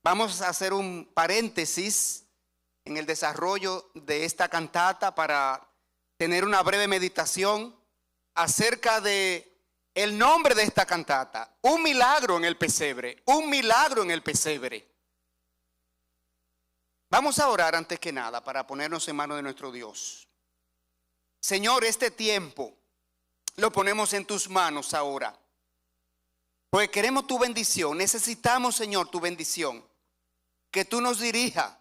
Vamos a hacer un paréntesis en el desarrollo de esta cantata para tener una breve meditación acerca de el nombre de esta cantata. Un milagro en el pesebre, un milagro en el pesebre. Vamos a orar antes que nada para ponernos en manos de nuestro Dios. Señor, este tiempo lo ponemos en tus manos ahora, porque queremos tu bendición. Necesitamos, Señor, tu bendición. Que tú nos dirijas,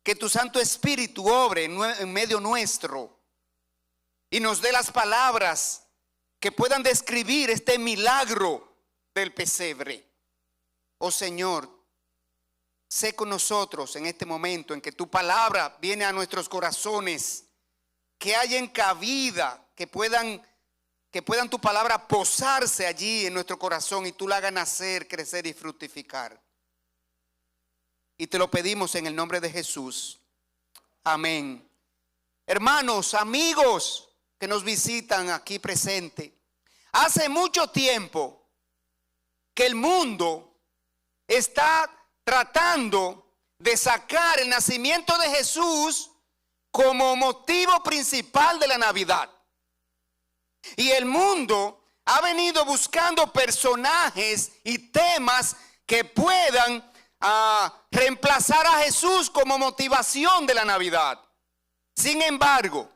que tu Santo Espíritu obre en medio nuestro y nos dé las palabras que puedan describir este milagro del pesebre. Oh Señor, sé con nosotros en este momento en que tu palabra viene a nuestros corazones, que haya cabida, que puedan tu palabra posarse allí en nuestro corazón y tú la hagas nacer, crecer y fructificar. Y te lo pedimos en el nombre de Jesús. Amén. Hermanos, amigos que nos visitan aquí presentes, hace mucho tiempo que el mundo está tratando de sacar el nacimiento de Jesús como motivo principal de la Navidad. Y el mundo ha venido buscando personajes y temas que puedan reemplazar a Jesús como motivación de la Navidad. Sin embargo,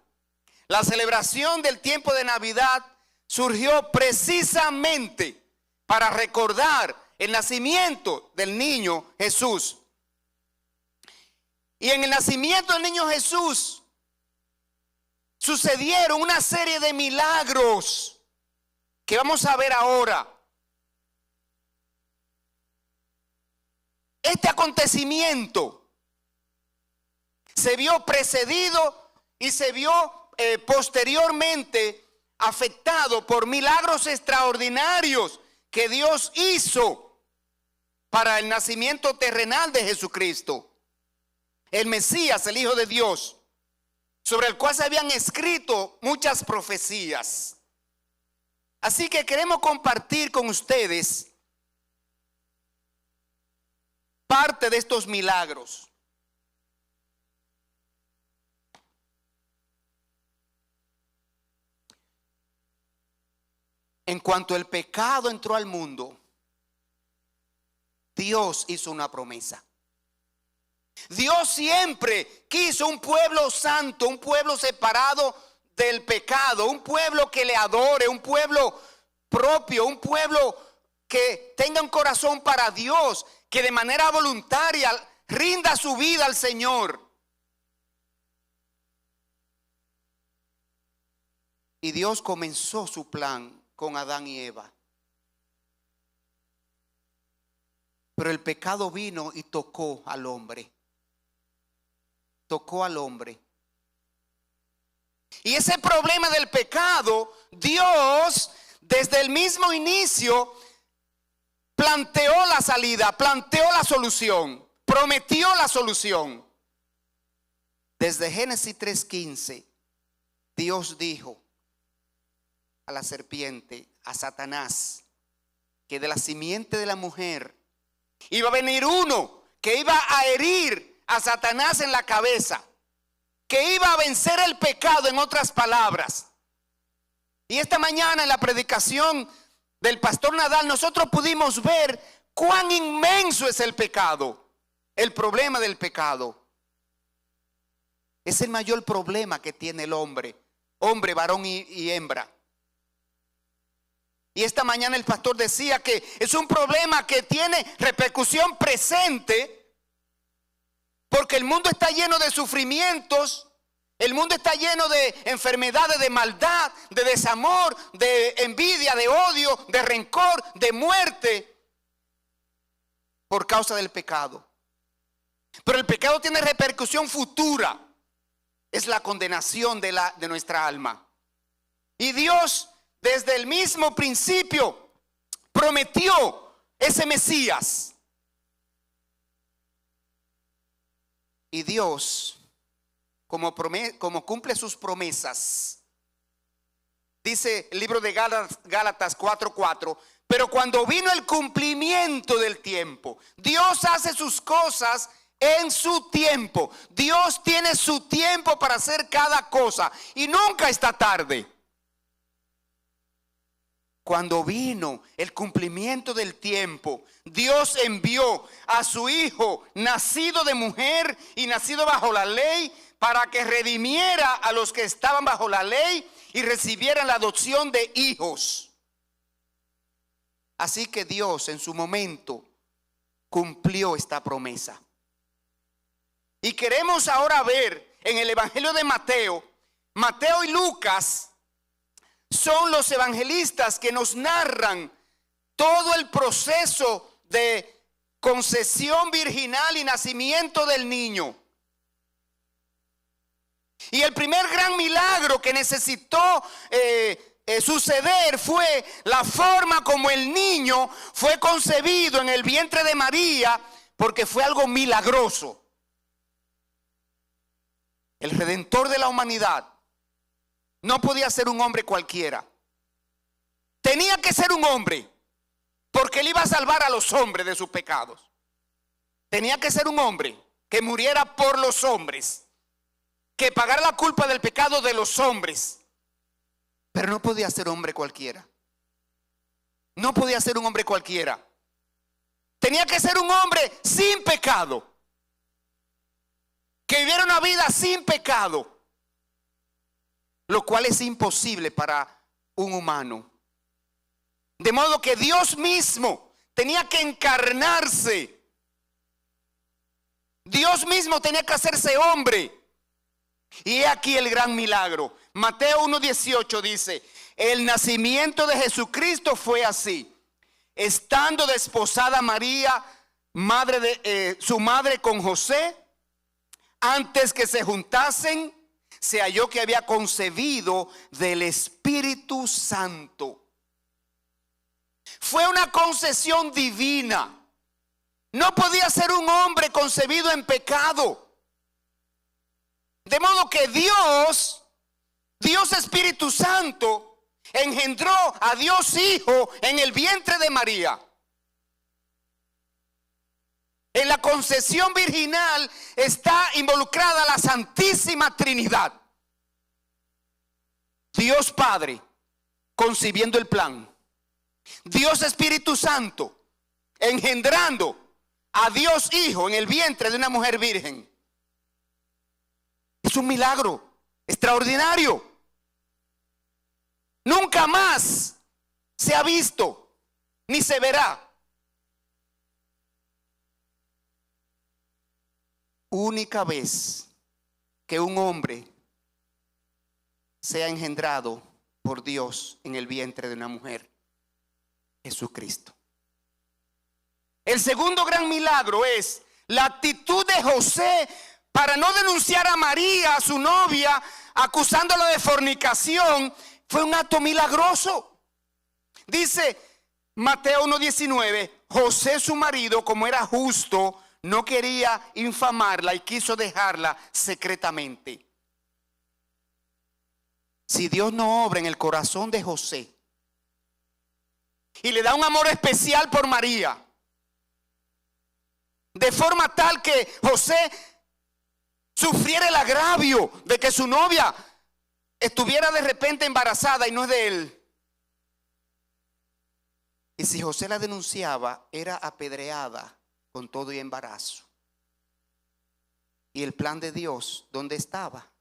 la celebración del tiempo de Navidad surgió precisamente para recordar el nacimiento del niño Jesús. Y en el nacimiento del niño Jesús sucedieron una serie de milagros que vamos a ver ahora. Este acontecimiento se vio precedido y se vio posteriormente afectado por milagros extraordinarios que Dios hizo para el nacimiento terrenal de Jesucristo, el Mesías, el Hijo de Dios, sobre el cual se habían escrito muchas profecías. Así que queremos compartir con ustedes parte de estos milagros. En cuanto el pecado entró al mundo, Dios hizo una promesa. Dios siempre quiso un pueblo santo, un pueblo separado del pecado, un pueblo que le adore, un pueblo propio, un pueblo que tenga un corazón para Dios, que de manera voluntaria rinda su vida al Señor. Y Dios comenzó su plan con Adán y Eva. Pero el pecado vino y tocó al hombre. Tocó al hombre. Y ese problema del pecado, Dios desde el mismo inicio planteó la salida, planteó la solución, prometió la solución. Desde Génesis 3:15, Dios dijo a la serpiente, a Satanás, que de la simiente de la mujer iba a venir uno que iba a herir a Satanás en la cabeza, que iba a vencer el pecado, en otras palabras. Y esta mañana en la predicación del pastor Nadal nosotros pudimos ver cuán inmenso es el pecado, el problema del pecado. Es el mayor problema que tiene el hombre, varón y hembra. Y esta mañana el pastor decía que es un problema que tiene repercusión presente, porque el mundo está lleno de sufrimientos, el mundo está lleno de enfermedades, de maldad, de desamor, de envidia, de odio, de rencor, de muerte, por causa del pecado. Pero el pecado tiene repercusión futura, es la condenación de nuestra alma. Y Dios desde el mismo principio prometió ese Mesías. Y Dios, como cumple sus promesas, dice el libro de Gálatas 4:4, Pero cuando vino el cumplimiento del tiempo, Dios hace sus cosas en su tiempo. Dios tiene su tiempo para hacer cada cosa y nunca está tarde. Cuando vino el cumplimiento del tiempo, Dios envió a su Hijo, nacido de mujer y nacido bajo la ley, para que redimiera a los que estaban bajo la ley y recibieran la adopción de hijos. Así que Dios en su momento cumplió esta promesa. Y queremos ahora ver en el Evangelio de Mateo. Mateo y Lucas son los evangelistas que nos narran todo el proceso de concepción virginal y nacimiento del niño. Y el primer gran milagro que necesitó suceder fue la forma como el niño fue concebido en el vientre de María, porque fue algo milagroso. El Redentor de la humanidad no podía ser un hombre cualquiera. Tenía que ser un hombre, porque él iba a salvar a los hombres de sus pecados. Tenía que ser un hombre que muriera por los hombres, que pagara la culpa del pecado de los hombres. Pero no podía ser hombre cualquiera. No podía ser un hombre cualquiera. Tenía que ser un hombre sin pecado, que viviera una vida sin pecado, lo cual es imposible para un humano. De modo que Dios mismo tenía que encarnarse. Dios mismo tenía que hacerse hombre. Y he aquí el gran milagro. Mateo 1:18 dice: el nacimiento de Jesucristo fue así. Estando desposada María, su madre, con José, antes que se juntasen, se halló que había concebido del Espíritu Santo. Fue una concepción divina. No podía ser un hombre concebido en pecado. De modo que Dios Espíritu Santo, engendró a Dios Hijo en el vientre de María. En la concepción virginal está involucrada la Santísima Trinidad. Dios Padre concibiendo el plan. Dios Espíritu Santo engendrando a Dios Hijo en el vientre de una mujer virgen. Es un milagro extraordinario. Nunca más se ha visto ni se verá. Única vez que un hombre sea engendrado por Dios en el vientre de una mujer, Jesucristo. El segundo gran milagro es la actitud de José para no denunciar a María, a su novia, acusándola de fornicación. Fue un acto milagroso. Dice Mateo 1:19: José, su marido, como era justo, no quería infamarla y quiso dejarla secretamente. Si Dios no obra en el corazón de José y le da un amor especial por María, de forma tal que José sufriera el agravio de que su novia estuviera de repente embarazada y no es de él. Y si José la denunciaba, era apedreada con todo y embarazo. ¿Y el plan de Dios dónde estaba?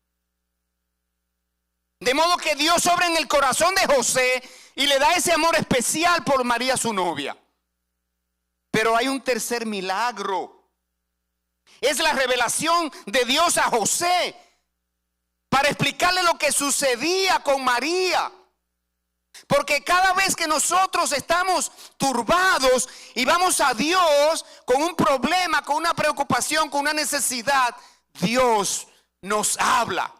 De modo que Dios obra en el corazón de José y le da ese amor especial por María, su novia. Pero hay un tercer milagro. Es la revelación de Dios a José para explicarle lo que sucedía con María. Porque cada vez que nosotros estamos turbados y vamos a Dios con un problema, con una preocupación, con una necesidad, Dios nos habla.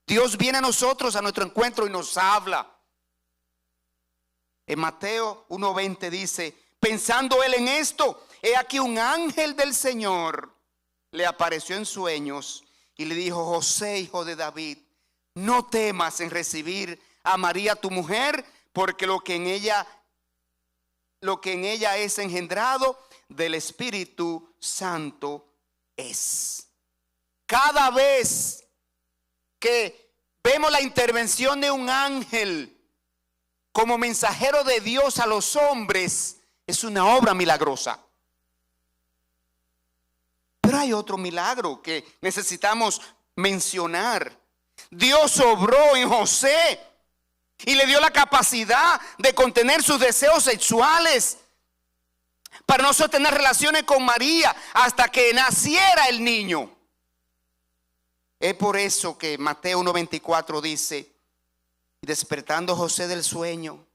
Dios viene a nosotros, a nuestro encuentro, y nos habla. En Mateo 1:20 dice: pensando él en esto, he aquí un ángel del Señor le apareció en sueños y le dijo: José, hijo de David, no temas en recibir a María tu mujer, porque lo que en ella lo que en ella es engendrado del Espíritu Santo es. Cada vez que vemos la intervención de un ángel como mensajero de Dios a los hombres, es una obra milagrosa. Pero hay otro milagro que necesitamos mencionar. Dios obró en José y le dio la capacidad de contener sus deseos sexuales para no sostener relaciones con María hasta que naciera el niño. Es por eso que Mateo 1:24 dice: y despertando José del sueño,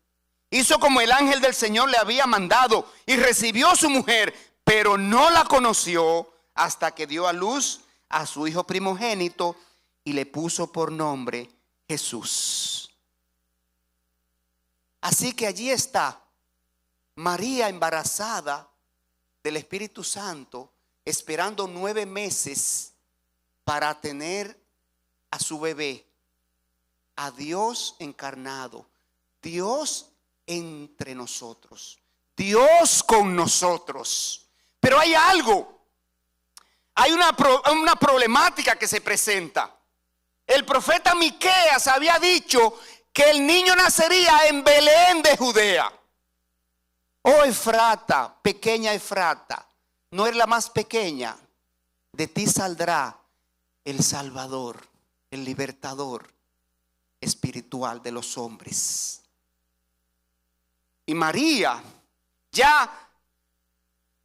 hizo como el ángel del Señor le había mandado y recibió a su mujer, pero no la conoció hasta que dio a luz a su hijo primogénito y le puso por nombre Jesús. Así que allí está María embarazada del Espíritu Santo, esperando 9 meses para tener a su bebé, a Dios encarnado, Dios entre nosotros, Dios con nosotros. Pero hay algo, hay una problemática que se presenta. El profeta Miqueas había dicho que el niño nacería en Belén de Judea. Oh Efrata, pequeña Efrata, no eres la más pequeña, de ti saldrá el Salvador, el libertador espiritual de los hombres. Y María, ya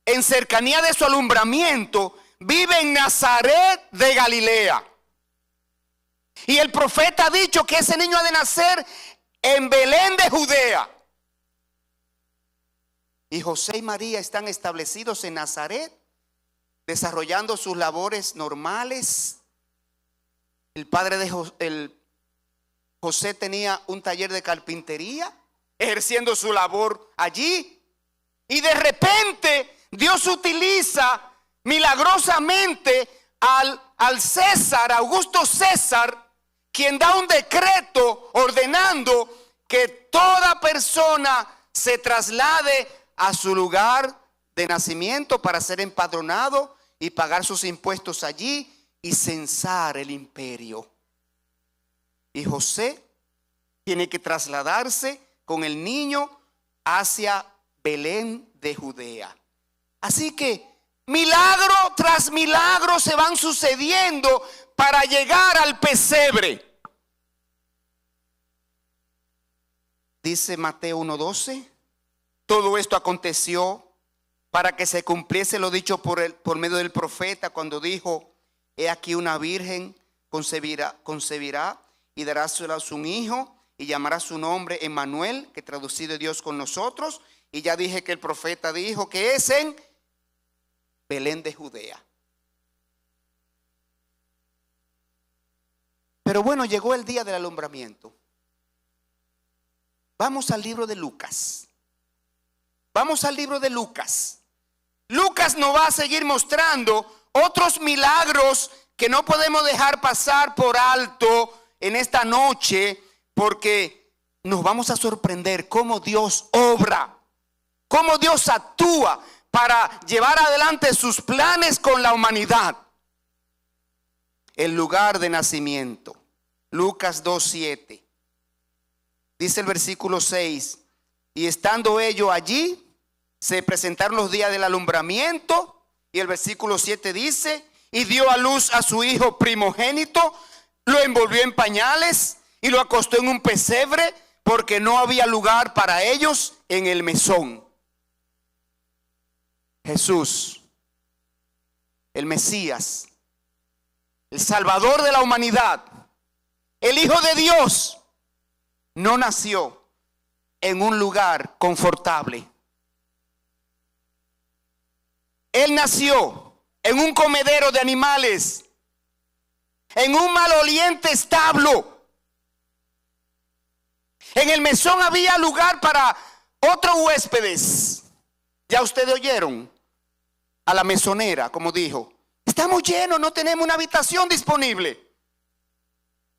en cercanía de su alumbramiento, vive en Nazaret de Galilea. Y el profeta ha dicho que ese niño ha de nacer en Belén de Judea. Y José y María están establecidos en Nazaret, desarrollando sus labores normales. El padre de José tenía un taller de carpintería, ejerciendo su labor allí. Y de repente Dios utiliza milagrosamente al César, Augusto César, quien da un decreto ordenando que toda persona se traslade a su lugar de nacimiento para ser empadronado y pagar sus impuestos allí y censar el imperio. Y José tiene que trasladarse con el niño hacia Belén de Judea. Así que milagro tras milagro se van sucediendo para llegar al pesebre. Dice Mateo 1:12: todo esto aconteció para que se cumpliese lo dicho por medio del profeta, cuando dijo: he aquí una virgen concebirá y dará a un hijo y llamará su nombre Emmanuel, que traducido es Dios con nosotros. Y ya dije que el profeta dijo que es en Belén de Judea. Pero bueno, llegó el día del alumbramiento. Vamos al libro de Lucas. Vamos al libro de Lucas. Lucas nos va a seguir mostrando otros milagros que no podemos dejar pasar por alto en esta noche, porque nos vamos a sorprender cómo Dios obra, cómo Dios actúa para llevar adelante sus planes con la humanidad. El lugar de nacimiento, Lucas 2:7. Dice el versículo 6: y estando ellos allí, se presentaron los días del alumbramiento. Y el versículo 7 dice: y dio a luz a su hijo primogénito, lo envolvió en pañales y lo acostó en un pesebre, porque no había lugar para ellos en el mesón. Jesús, el Mesías, el Salvador de la humanidad, el Hijo de Dios, no nació en un lugar confortable. Él nació en un comedero de animales, en un maloliente establo. En el mesón había lugar para otros huéspedes. Ya ustedes oyeron a la mesonera como dijo: estamos llenos, no tenemos una habitación disponible.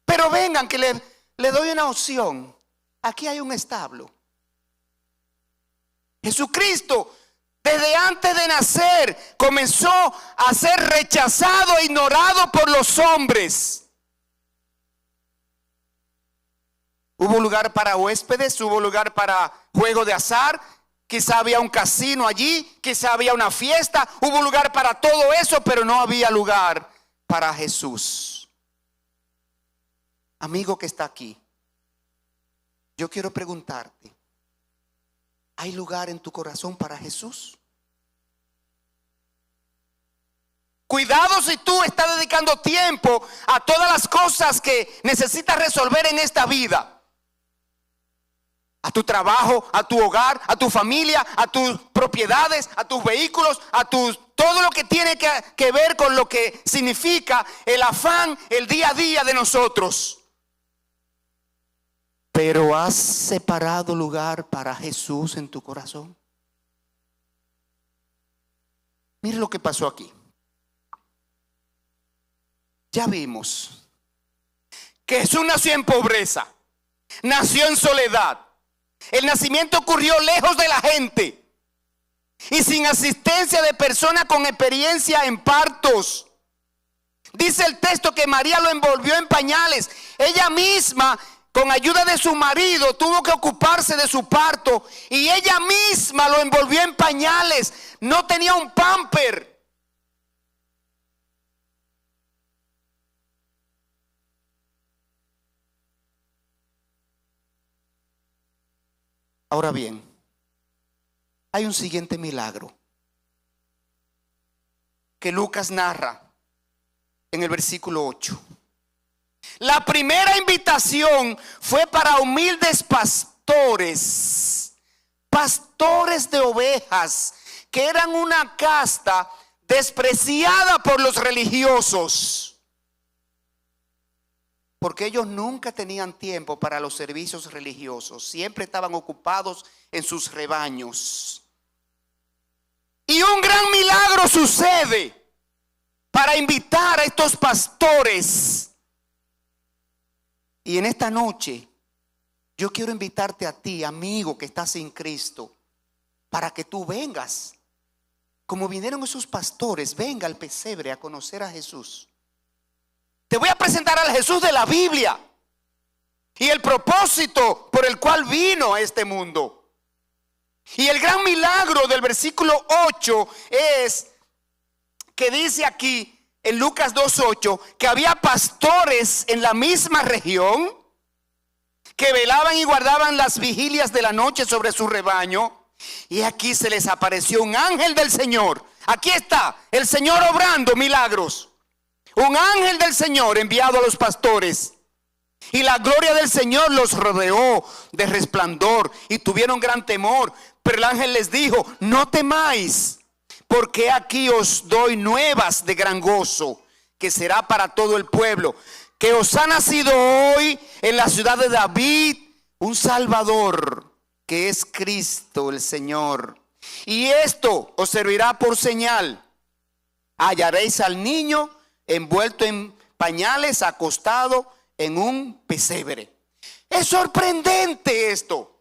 Pero vengan que le doy una opción. Aquí hay un establo. Jesucristo, desde antes de nacer, comenzó a ser rechazado e ignorado por los hombres. Hubo lugar para huéspedes, hubo lugar para juego de azar, quizá había un casino allí, quizá había una fiesta, hubo lugar para todo eso, pero no había lugar para Jesús. Amigo que está aquí, yo quiero preguntarte, ¿hay lugar en tu corazón para Jesús? Cuidado si tú estás dedicando tiempo a todas las cosas que necesitas resolver en esta vida. A tu trabajo, a tu hogar, a tu familia, a tus propiedades, a tus vehículos, todo lo que tiene que ver con lo que significa el afán, el día a día de nosotros. Pero ¿has separado lugar para Jesús en tu corazón? Mire lo que pasó aquí. Ya vimos que Jesús nació en pobreza, nació en soledad. El nacimiento ocurrió lejos de la gente y sin asistencia de personas con experiencia en partos. Dice el texto que María lo envolvió en pañales. Ella misma, con ayuda de su marido, tuvo que ocuparse de su parto y ella misma lo envolvió en pañales. No tenía un pamper. Ahora bien, hay un siguiente milagro que Lucas narra en el versículo 8. La primera invitación fue para humildes pastores de ovejas, que eran una casta despreciada por los religiosos. Porque ellos nunca tenían tiempo para los servicios religiosos. Siempre estaban ocupados en sus rebaños. Y un gran milagro sucede para invitar a estos pastores. Y en esta noche yo quiero invitarte a ti, amigo que estás en Cristo, para que tú vengas. Como vinieron esos pastores, venga al pesebre a conocer a Jesús. Te voy a presentar al Jesús de la Biblia y el propósito por el cual vino a este mundo. Y el gran milagro del versículo 8 es que dice aquí en Lucas 2:8 que había pastores en la misma región que velaban y guardaban las vigilias de la noche sobre su rebaño. Y aquí se les apareció un ángel del Señor. Aquí está el Señor obrando milagros. Un ángel del Señor enviado a los pastores. Y la gloria del Señor los rodeó de resplandor y tuvieron gran temor. Pero el ángel les dijo: no temáis, porque aquí os doy nuevas de gran gozo, que será para todo el pueblo, que os ha nacido hoy en la ciudad de David un Salvador, que es Cristo el Señor. Y esto os servirá por señal: hallaréis al niño envuelto en pañales, acostado en un pesebre. Es sorprendente esto.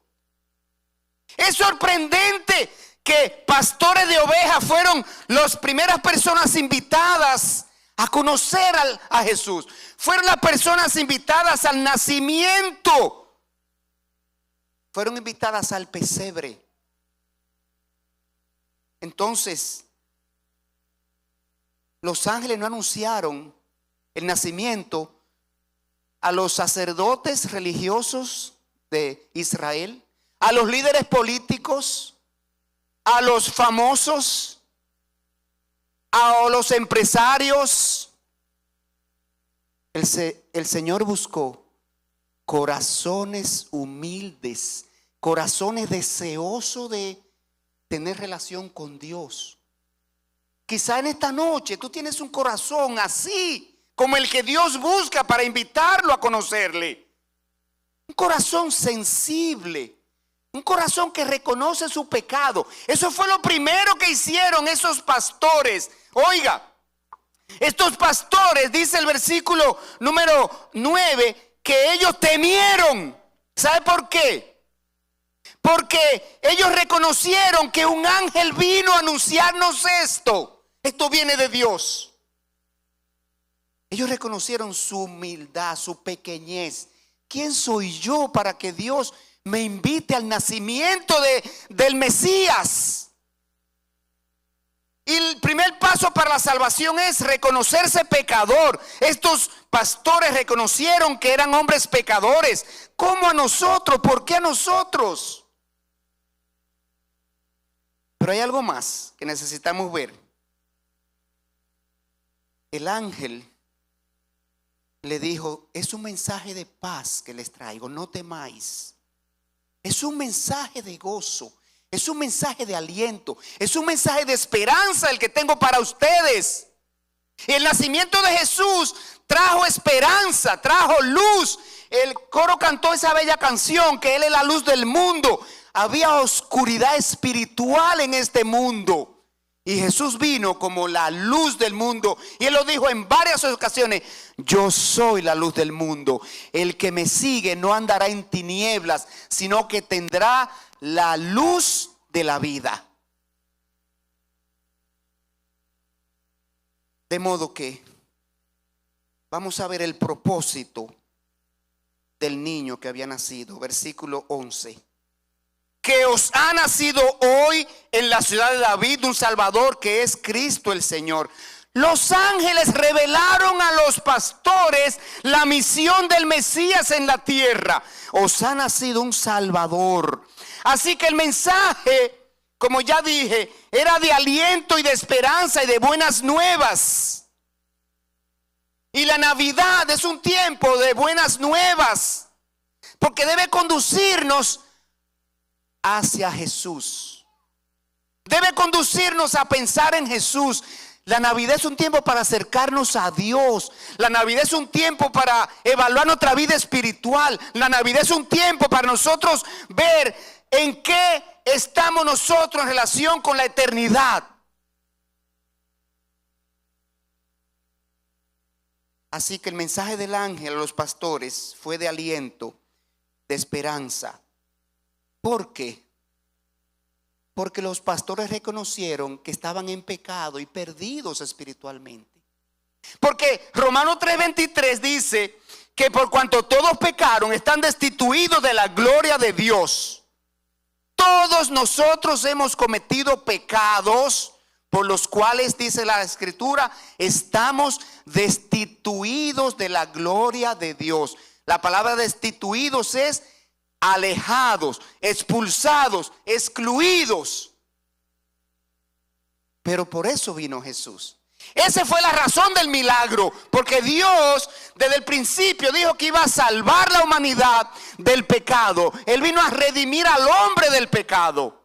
Es sorprendente que pastores de ovejas fueron las primeras personas invitadas a conocer a Jesús. Fueron las personas invitadas al nacimiento. Fueron invitadas al pesebre. Entonces, los ángeles no anunciaron el nacimiento a los sacerdotes religiosos de Israel, a los líderes políticos, a los famosos, a los empresarios. El Señor buscó corazones humildes, corazones deseosos de tener relación con Dios. Quizá en esta noche tú tienes un corazón así como el que Dios busca para invitarlo a conocerle. Un corazón sensible, un corazón que reconoce su pecado. Eso fue lo primero que hicieron esos pastores. Oiga, estos pastores, dice el versículo número 9, que ellos temieron. ¿Sabe por qué? Porque ellos reconocieron que un ángel vino a anunciarnos esto. Esto viene de Dios. Ellos reconocieron su humildad, su pequeñez. ¿Quién soy yo para que Dios me invite al nacimiento del Mesías? Y el primer paso para la salvación es reconocerse pecador. Estos pastores reconocieron que eran hombres pecadores. ¿Cómo a nosotros? ¿Por qué a nosotros? Pero hay algo más que necesitamos ver. El ángel le dijo: es un mensaje de paz que les traigo, no temáis. Es un mensaje de gozo, es un mensaje de aliento, es un mensaje de esperanza el que tengo para ustedes. El nacimiento de Jesús trajo esperanza, trajo luz. El coro cantó esa bella canción, que Él es la luz del mundo. Había oscuridad espiritual en este mundo, y Jesús vino como la luz del mundo. Y Él lo dijo en varias ocasiones: yo soy la luz del mundo. El que me sigue no andará en tinieblas, sino que tendrá la luz de la vida. De modo que vamos a ver el propósito del niño que había nacido. Versículo 11. Que os ha nacido hoy en la ciudad de David un Salvador, que es Cristo el Señor. Los ángeles revelaron a los pastores la misión del Mesías en la tierra. Os ha nacido un Salvador. Así que el mensaje, como ya dije, era de aliento y de esperanza y de buenas nuevas. Y la Navidad es un tiempo de buenas nuevas, porque debe conducirnos hacia Jesús. Debe conducirnos a pensar en Jesús. La Navidad es un tiempo para acercarnos a Dios. La Navidad es un tiempo para evaluar nuestra vida espiritual. La Navidad es un tiempo para nosotros ver en qué estamos nosotros en relación con la eternidad. Así que el mensaje del ángel a los pastores fue de aliento, de esperanza. ¿Por qué? Porque los pastores reconocieron que estaban en pecado y perdidos espiritualmente. Porque Romanos 3:23 dice que por cuanto todos pecaron, están destituidos de la gloria de Dios. Todos nosotros hemos cometido pecados por los cuales, dice la Escritura, estamos destituidos de la gloria de Dios. La palabra destituidos es alejados, expulsados, excluidos. Pero por eso vino Jesús. Esa fue la razón del milagro, porque Dios desde el principio dijo que iba a salvar la humanidad del pecado. Él vino a redimir al hombre del pecado,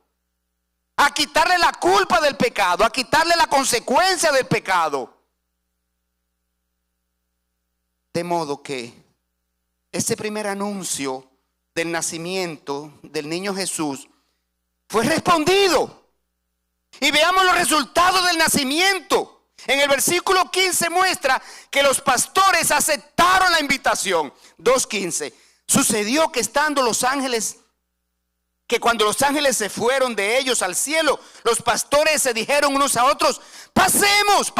a quitarle la culpa del pecado, a quitarle la consecuencia del pecado. De modo que ese primer anuncio del nacimiento del niño Jesús fue respondido. Y veamos los resultados del nacimiento. En el versículo 15 muestra que los pastores aceptaron la invitación. 2:15. Sucedió que estando los ángeles, que cuando los ángeles se fueron de ellos al cielo, los pastores se dijeron unos a otros: pasemos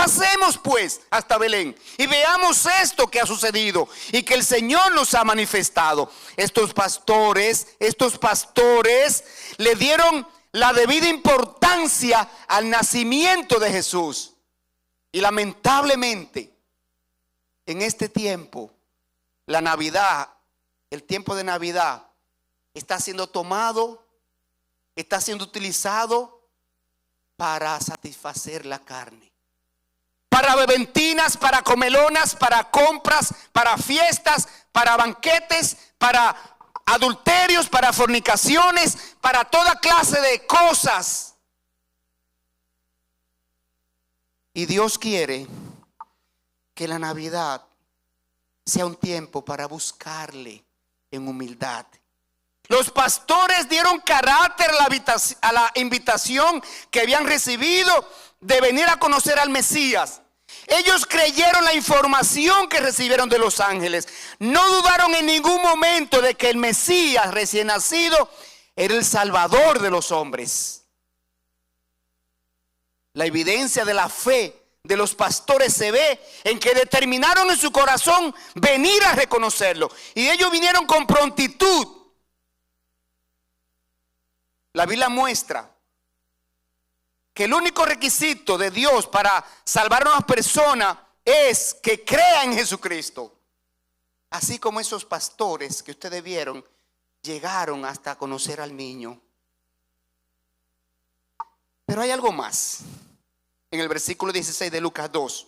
pues hasta Belén y veamos esto que ha sucedido y que el Señor nos ha manifestado. Estos pastores le dieron la debida importancia al nacimiento de Jesús. Y lamentablemente, en este tiempo, la Navidad, el tiempo de Navidad, está siendo tomado, está siendo utilizado para satisfacer la carne, para bebentinas, para comelonas, para compras, para fiestas, para banquetes, para adulterios, para fornicaciones, para toda clase de cosas. Y Dios quiere que la Navidad sea un tiempo para buscarle en humildad. Los pastores dieron carácter a la invitación que habían recibido de venir a conocer al Mesías. Ellos creyeron la información que recibieron de los ángeles. No dudaron en ningún momento de que el Mesías recién nacido era el Salvador de los hombres. La evidencia de la fe de los pastores se ve en que determinaron en su corazón venir a reconocerlo. Y ellos vinieron con prontitud. La Biblia muestra que el único requisito de Dios para salvar a una persona es que crea en Jesucristo. Así como esos pastores que ustedes vieron llegaron hasta conocer al niño. Pero hay algo más. En el versículo 16 de Lucas 2,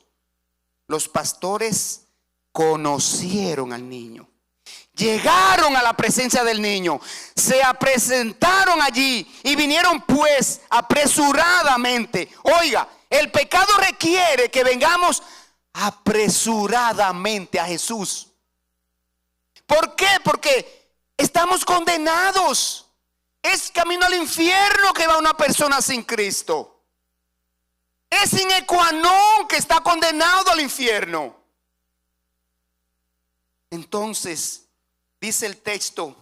los pastores conocieron al niño. Llegaron a la presencia del niño, se presentaron allí y vinieron pues apresuradamente. Oiga, el pecado requiere que vengamos apresuradamente a Jesús. ¿Por qué? Porque estamos condenados. Es camino al infierno que va una persona sin Cristo. Es sine qua non que está condenado al infierno. Entonces, dice el texto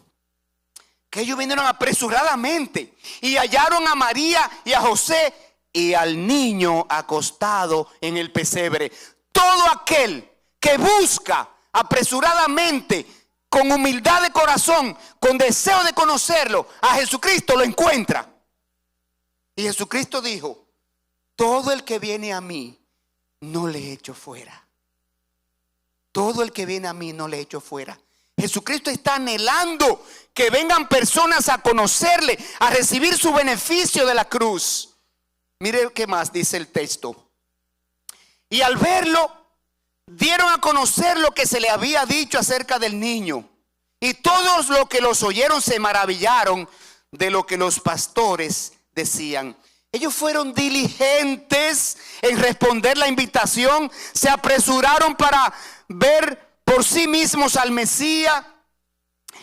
que ellos vinieron apresuradamente y hallaron a María y a José y al niño acostado en el pesebre. Todo aquel que busca apresuradamente, con humildad de corazón, con deseo de conocerlo, a Jesucristo lo encuentra. Y Jesucristo dijo: todo el que viene a mí, no le echo fuera. Todo el que viene a mí, no le echo fuera. Jesucristo está anhelando que vengan personas a conocerle, a recibir su beneficio de la cruz. Mire qué más dice el texto. Y al verlo, dieron a conocer lo que se le había dicho acerca del niño. Y todos los que los oyeron se maravillaron de lo que los pastores decían. Ellos fueron diligentes en responder la invitación, se apresuraron para ver por sí mismos al Mesías.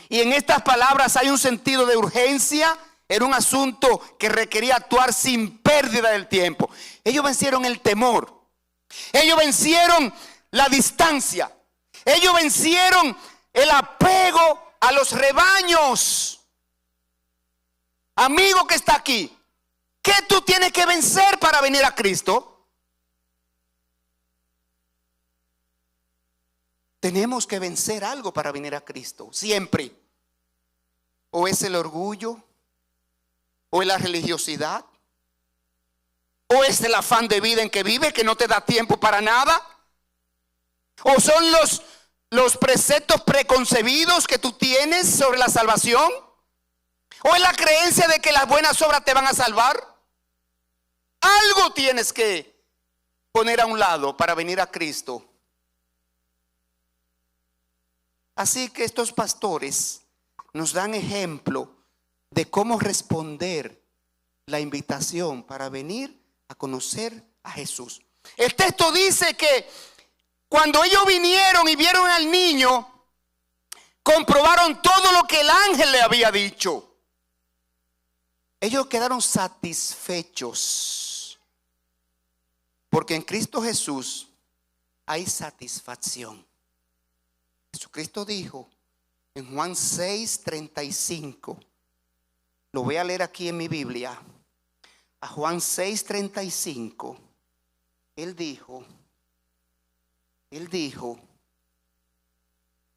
Y en estas palabras hay un sentido de urgencia. Era un asunto que requería actuar sin pérdida del tiempo. Ellos vencieron el temor, ellos vencieron la distancia, ellos vencieron el apego a los rebaños. Amigo que está aquí, ¿qué tú tienes que vencer para venir a Cristo? Tenemos que vencer algo para venir a Cristo, siempre. O es el orgullo, o es la religiosidad, o es el afán de vida en que vive, que no te da tiempo para nada, o son los preceptos preconcebidos que tú tienes sobre la salvación, o es la creencia de que las buenas obras te van a salvar. Algo tienes que poner a un lado para venir a Cristo. Así que estos pastores nos dan ejemplo de cómo responder la invitación para venir a conocer a Jesús. El texto dice que cuando ellos vinieron y vieron al niño, comprobaron todo lo que el ángel le había dicho. Ellos quedaron satisfechos, porque en Cristo Jesús hay satisfacción. Jesucristo dijo en Juan 6:35, lo voy a leer aquí en mi Biblia, a Juan 6:35, Él dijo,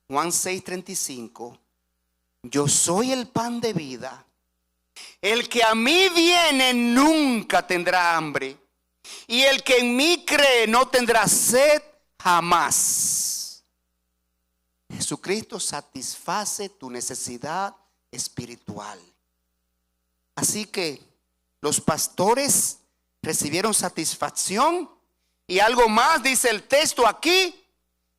Juan 6:35, yo soy el pan de vida. El que a mí viene nunca tendrá hambre, y el que en mí cree no tendrá sed jamás. Jesucristo satisface tu necesidad espiritual. Así que los pastores recibieron satisfacción, y algo más dice el texto aquí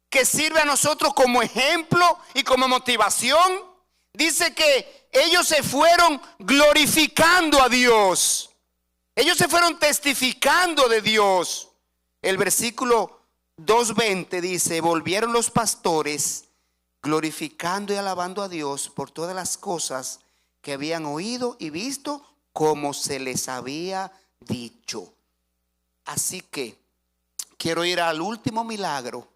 que sirve a nosotros como ejemplo y como motivación. Dice que ellos se fueron glorificando a Dios. Ellos se fueron testificando de Dios. El versículo 2:20 dice: volvieron los pastores glorificando y alabando a Dios por todas las cosas que habían oído y visto, como se les había dicho. Así que quiero ir al último milagro.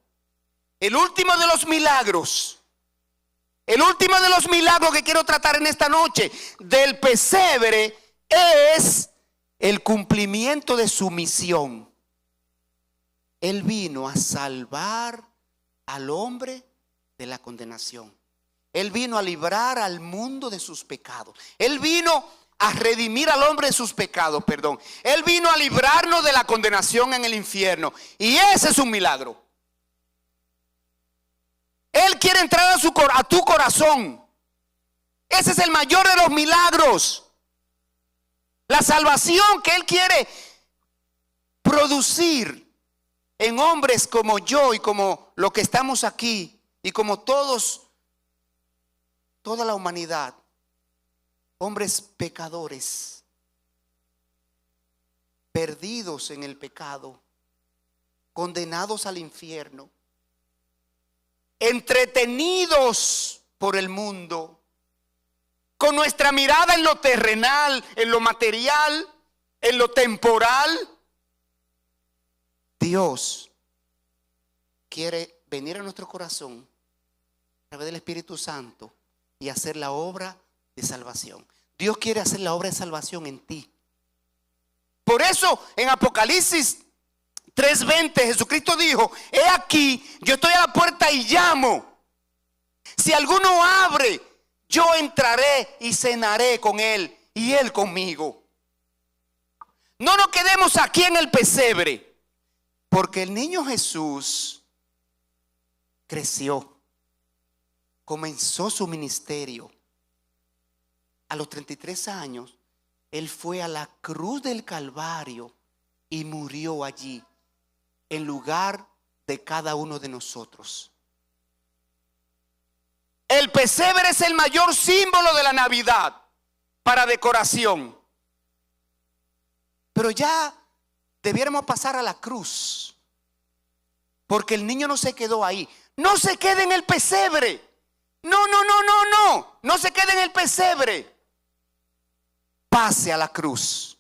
El último de los milagros El último de los milagros que quiero tratar en esta noche del pesebre es el cumplimiento de su misión. Él vino a salvar al hombre de la condenación. Él vino a librar al mundo de sus pecados. Él vino a redimir al hombre de sus pecados, perdón. Él vino a librarnos de la condenación en el infierno. Y ese es un milagro. Él quiere entrar a tu corazón. Ese es el mayor de los milagros. La salvación que Él quiere producir en hombres como yo y como los que estamos aquí y como toda la humanidad. Hombres pecadores, perdidos en el pecado, condenados al infierno, entretenidos por el mundo, con nuestra mirada en lo terrenal, en lo material, en lo temporal. Dios quiere venir a nuestro corazón a través del Espíritu Santo y hacer la obra de salvación. Dios quiere hacer la obra de salvación en ti. Por eso en Apocalipsis 3:20 Jesucristo dijo: he aquí, yo estoy a la puerta y llamo. Si alguno abre, yo entraré y cenaré con él y él conmigo. No nos quedemos aquí en el pesebre, porque el niño Jesús creció, comenzó su ministerio. A los 33 años, Él fue a la cruz del Calvario y murió allí, en lugar de cada uno de nosotros. El pesebre es el mayor símbolo de la Navidad para decoración. Pero ya debiéramos pasar a la cruz, porque el niño no se quedó ahí. No se quede en el pesebre. No se quede en el pesebre. Pase a la cruz,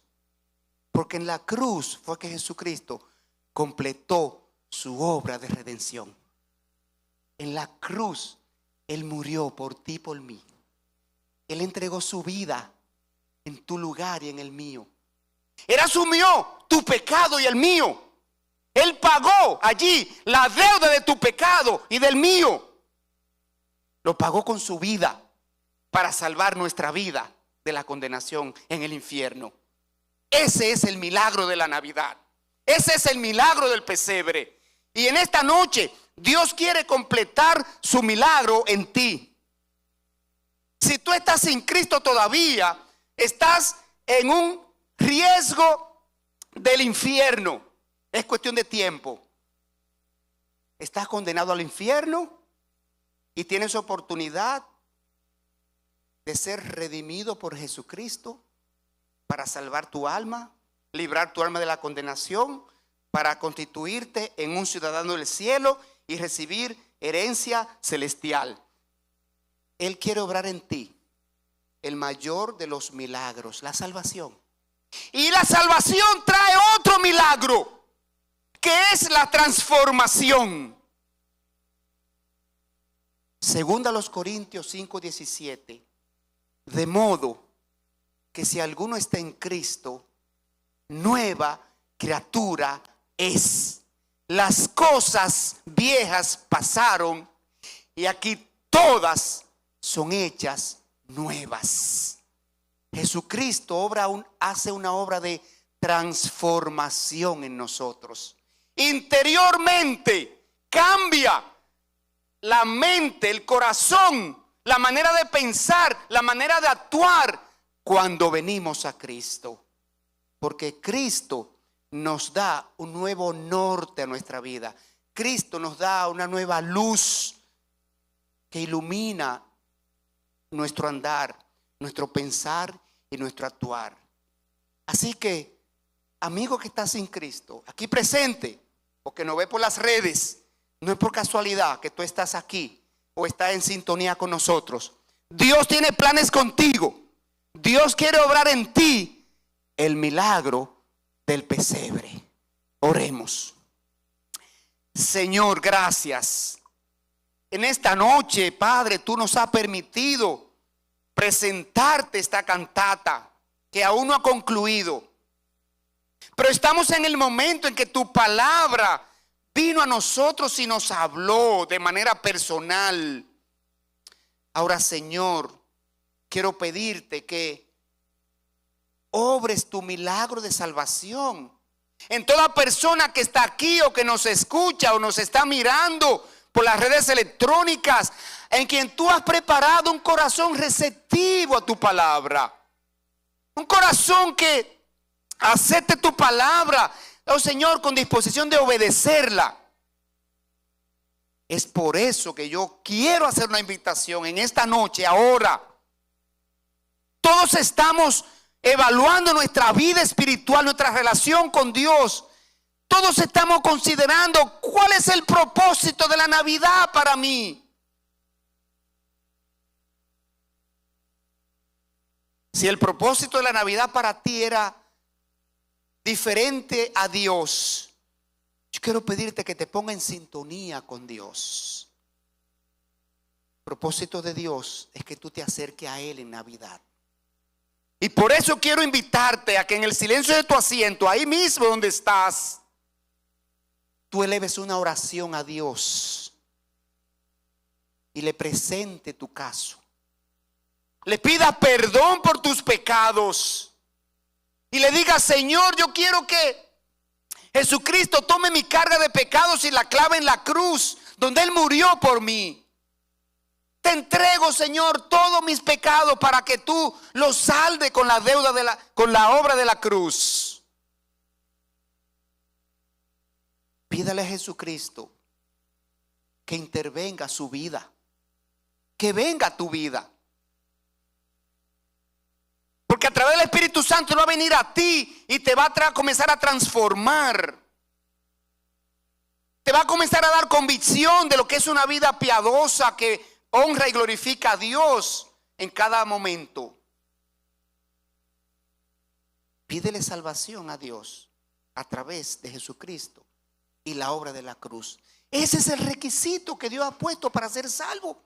porque en la cruz fue que Jesucristo completó su obra de redención. En la cruz Él murió por ti y por mí. Él entregó su vida en tu lugar y en el mío. Él asumió tu pecado y el mío. Él pagó allí la deuda de tu pecado y del mío. Lo pagó con su vida para salvar nuestra vida de la condenación en el infierno. Ese es el milagro de la Navidad. Ese es el milagro del pesebre. Y en esta noche Dios quiere completar su milagro en ti. Si tú estás sin Cristo todavía, estás en un riesgo del infierno. Es cuestión de tiempo. Estás condenado al infierno y tienes oportunidad de ser redimido por Jesucristo para salvar tu alma, librar tu alma de la condenación, para constituirte en un ciudadano del cielo y recibir herencia celestial. Él quiere obrar en ti el mayor de los milagros, la salvación. Y la salvación trae otro milagro, que es la transformación. Segunda a los Corintios 5:17. De modo que si alguno está en Cristo, nueva criatura es. Las cosas viejas pasaron y aquí todas son hechas nuevas. Jesucristo hace una obra de transformación en nosotros. Interiormente cambia la mente, el corazón, la manera de pensar, la manera de actuar cuando venimos a Cristo. Porque Cristo nos da un nuevo norte a nuestra vida. Cristo nos da una nueva luz que ilumina nuestro andar, nuestro pensar y nuestro actuar. Así que, amigo que está sin Cristo, aquí presente, o que nos ve por las redes, no es por casualidad que tú estás aquí o estás en sintonía con nosotros. Dios tiene planes contigo. Dios quiere obrar en ti el milagro del pesebre. Oremos. Señor, gracias. en esta noche, Padre, tú nos has permitido presentarte esta cantata que aún no ha concluido. Pero estamos en el momento en que tu palabra vino a nosotros y nos habló de manera personal. Ahora, Señor, quiero pedirte que obres tu milagro de salvación en toda persona que está aquí o que nos escucha o nos está mirando por las redes electrónicas, en quien tú has preparado un corazón receptivo a tu palabra. Un corazón que acepte tu palabra, oh Señor, con disposición de obedecerla. Es por eso que yo quiero hacer una invitación en esta noche, ahora. Todos estamos evaluando nuestra vida espiritual, nuestra relación con Dios. Todos estamos considerando cuál es el propósito de la Navidad para mí. Si el propósito de la Navidad para ti era diferente a Dios, yo quiero pedirte que te ponga en sintonía con Dios. El propósito de Dios es que tú te acerques a Él en Navidad. Y por eso quiero invitarte a que en el silencio de tu asiento, ahí mismo donde estás, tú eleves una oración a Dios y le presente tu caso. Le pida perdón por tus pecados y le diga: Señor, yo quiero que Jesucristo tome mi carga de pecados y la clave en la cruz donde Él murió por mí. Te entrego, Señor, todos mis pecados para que tú los saldes con la deuda con la obra de la cruz. Pídale a Jesucristo que intervenga su vida, que venga a tu vida. Porque a través del Espíritu Santo va a venir a ti y te va a comenzar a transformar. Te va a comenzar a dar convicción de lo que es una vida piadosa que honra y glorifica a Dios en cada momento. Pídele salvación a Dios a través de Jesucristo y la obra de la cruz. Ese es el requisito que Dios ha puesto para ser salvo.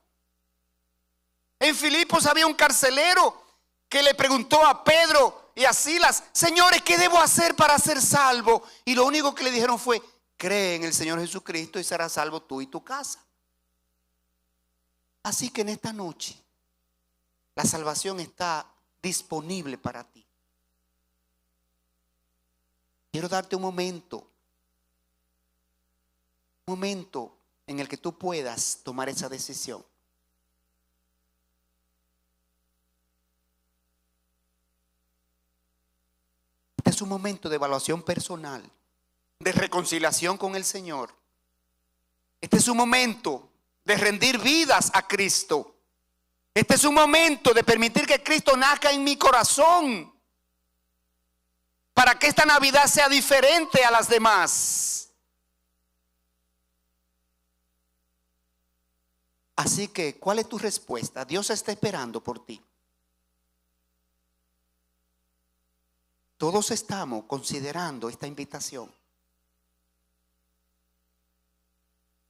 En Filipos había un carcelero que le preguntó a Pedro y a Silas: señores, ¿qué debo hacer para ser salvo? Y lo único que le dijeron fue: cree en el Señor Jesucristo y serás salvo tú y tu casa. Así que en esta noche la salvación está disponible para ti. Quiero darte un momento en el que tú puedas tomar esa decisión. Este es un momento de evaluación personal, de reconciliación con el Señor. Este es un momento de rendir vidas a Cristo. Este es un momento de permitir que Cristo nazca en mi corazón, para que esta Navidad sea diferente a las demás. Así que, ¿cuál es tu respuesta? Dios está esperando por ti. Todos estamos considerando esta invitación.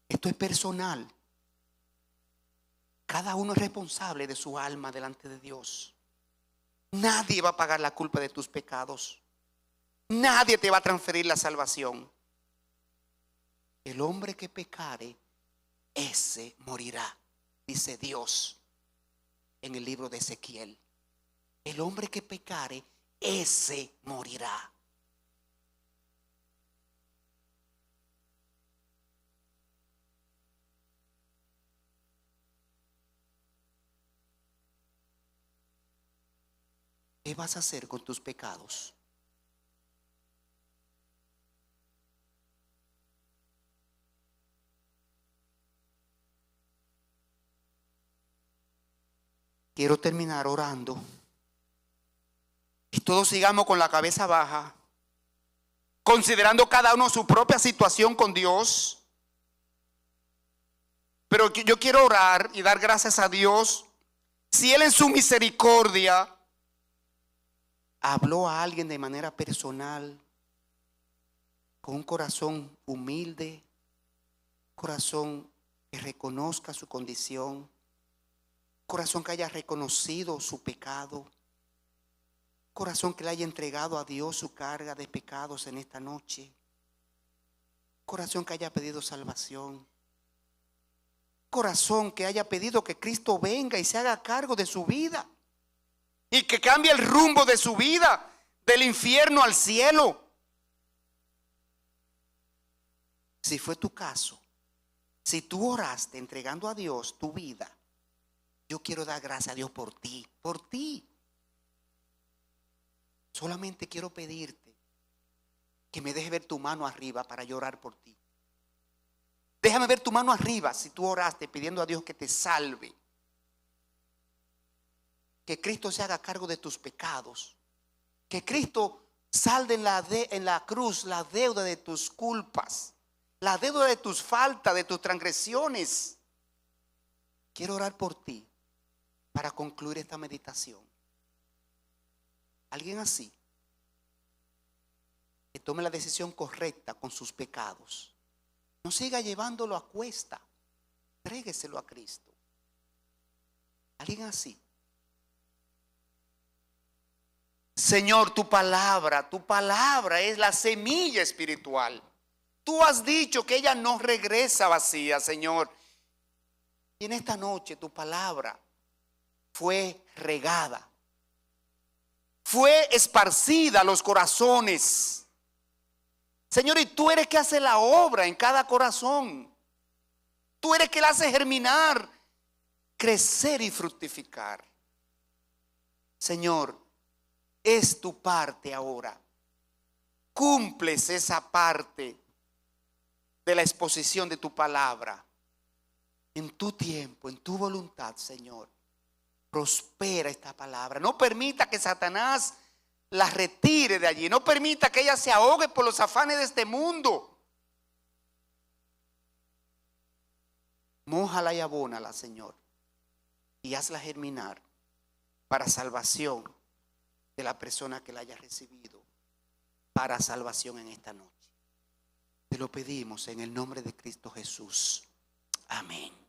Esto es personal. Cada uno es responsable de su alma delante de Dios. Nadie va a pagar la culpa de tus pecados. Nadie te va a transferir la salvación. El hombre que pecare, ese morirá, dice Dios en el libro de Ezequiel. El hombre que pecare, ese morirá. ¿Qué vas a hacer con tus pecados? Quiero terminar orando y todos sigamos con la cabeza baja, considerando cada uno su propia situación con Dios. Pero yo quiero orar y dar gracias a Dios si Él en su misericordia habló a alguien de manera personal, con un corazón humilde, corazón que reconozca su condición, corazón que haya reconocido su pecado, corazón que le haya entregado a Dios su carga de pecados en esta noche, corazón que haya pedido salvación, corazón que haya pedido que Cristo venga y se haga cargo de su vida y que cambie el rumbo de su vida del infierno al cielo. Si fue tu caso, si tú oraste entregando a Dios tu vida, yo quiero dar gracias a Dios por ti, por ti. Solamente quiero pedirte que me dejes ver tu mano arriba para yo orar por ti. Déjame ver tu mano arriba si tú oraste pidiendo a Dios que te salve. Que Cristo se haga cargo de tus pecados. Que Cristo salde en la cruz la deuda de tus culpas, la deuda de tus faltas, de tus transgresiones. Quiero orar por ti para concluir esta meditación. Alguien así, que tome la decisión correcta con sus pecados. No siga llevándolo a cuesta. Trégueselo a Cristo. Alguien así. Señor, tu palabra es la semilla espiritual. Tú has dicho que ella no regresa vacía, Señor. Y en esta noche tu palabra fue regada, fue esparcida a los corazones. Señor, y tú eres que hace la obra en cada corazón. Tú eres que la hace germinar, crecer y fructificar. Señor, es tu parte ahora. Cumples esa parte de la exposición de tu palabra. En tu tiempo, en tu voluntad, Señor. Prospera esta palabra. No permita que Satanás la retire de allí. No permita que ella se ahogue por los afanes de este mundo. Mójala y abónala, Señor, y hazla germinar para salvación de la persona que la haya recibido, para salvación en esta noche. Te lo pedimos en el nombre de Cristo Jesús. Amén.